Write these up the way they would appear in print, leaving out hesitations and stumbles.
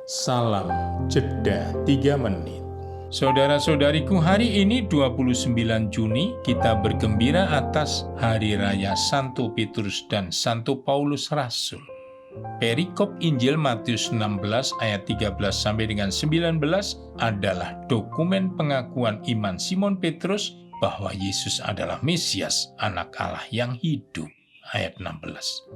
Salam jeda 3 menit. Saudara-saudariku, hari ini 29 Juni kita bergembira atas Hari Raya Santo Petrus dan Santo Paulus Rasul. Perikop Injil Matius 16 ayat 13 sampai dengan 19 adalah dokumen pengakuan iman Simon Petrus bahwa Yesus adalah Mesias, anak Allah yang hidup. Ayat 16.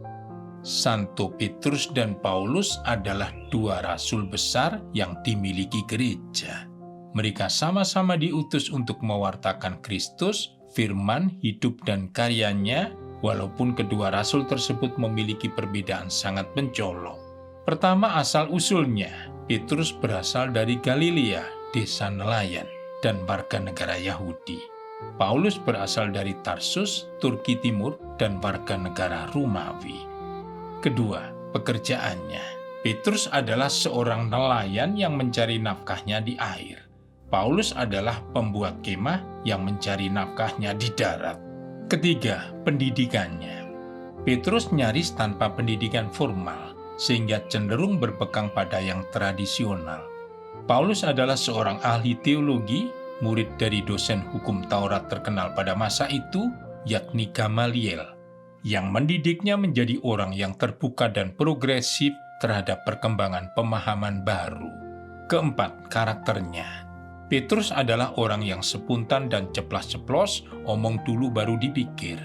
Santo Petrus dan Paulus adalah dua rasul besar yang dimiliki gereja. Mereka sama-sama diutus untuk mewartakan Kristus, firman, hidup, dan karyanya, walaupun kedua rasul tersebut memiliki perbedaan sangat mencolok. Pertama, asal-usulnya. Petrus berasal dari Galilea, desa nelayan, dan warga negara Yahudi. Paulus berasal dari Tarsus, Turki Timur, dan warga negara Romawi. Kedua, pekerjaannya. Petrus adalah seorang nelayan yang mencari nafkahnya di air. Paulus adalah pembuat kemah yang mencari nafkahnya di darat. Ketiga, pendidikannya. Petrus nyaris tanpa pendidikan formal, sehingga cenderung berpegang pada yang tradisional. Paulus adalah seorang ahli teologi, murid dari dosen hukum Taurat terkenal pada masa itu, yakni Gamaliel, yang mendidiknya menjadi orang yang terbuka dan progresif terhadap perkembangan pemahaman baru. Keempat, karakternya. Petrus adalah orang yang spontan dan ceplas-ceplos, omong dulu baru dipikir.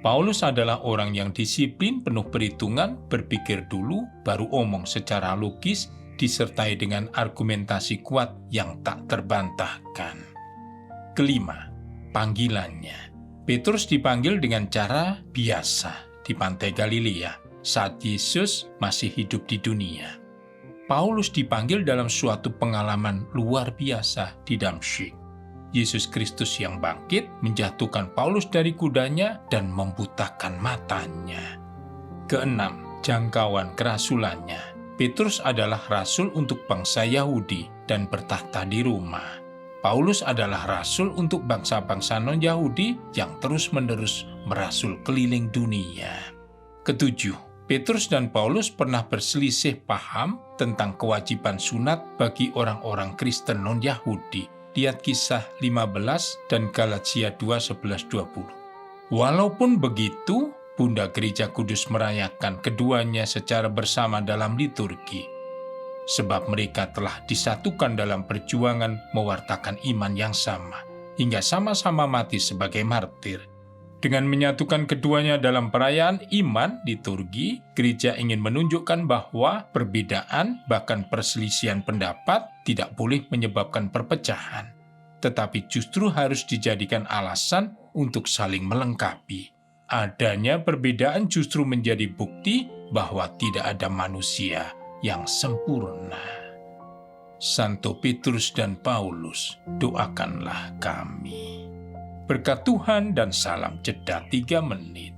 Paulus adalah orang yang disiplin, penuh perhitungan, berpikir dulu, baru omong secara logis, disertai dengan argumentasi kuat yang tak terbantahkan. Kelima, panggilannya. Petrus dipanggil dengan cara biasa di pantai Galilea saat Yesus masih hidup di dunia. Paulus dipanggil dalam suatu pengalaman luar biasa di Damsyik. Yesus Kristus yang bangkit menjatuhkan Paulus dari kudanya dan membutakan matanya. Keenam, jangkauan kerasulannya. Petrus adalah rasul untuk bangsa Yahudi dan bertahta di Roma. Paulus adalah rasul untuk bangsa-bangsa non-Yahudi yang terus-menerus merasul keliling dunia. Ketujuh, Petrus dan Paulus pernah berselisih paham tentang kewajiban sunat bagi orang-orang Kristen non-Yahudi. Lihat Kisah 15 dan Galatia 2:11-20. Walaupun begitu, Bunda Gereja Kudus merayakan keduanya secara bersama dalam liturgi. Sebab mereka telah disatukan dalam perjuangan mewartakan iman yang sama, hingga sama-sama mati sebagai martir. Dengan menyatukan keduanya dalam perayaan iman liturgi, gereja ingin menunjukkan bahwa perbedaan, bahkan perselisihan pendapat, tidak boleh menyebabkan perpecahan, tetapi justru harus dijadikan alasan untuk saling melengkapi. Adanya perbedaan justru menjadi bukti bahwa tidak ada manusia yang sempurna. Santo Petrus dan Paulus, doakanlah kami. Berkat Tuhan dan salam jeda 3 menit.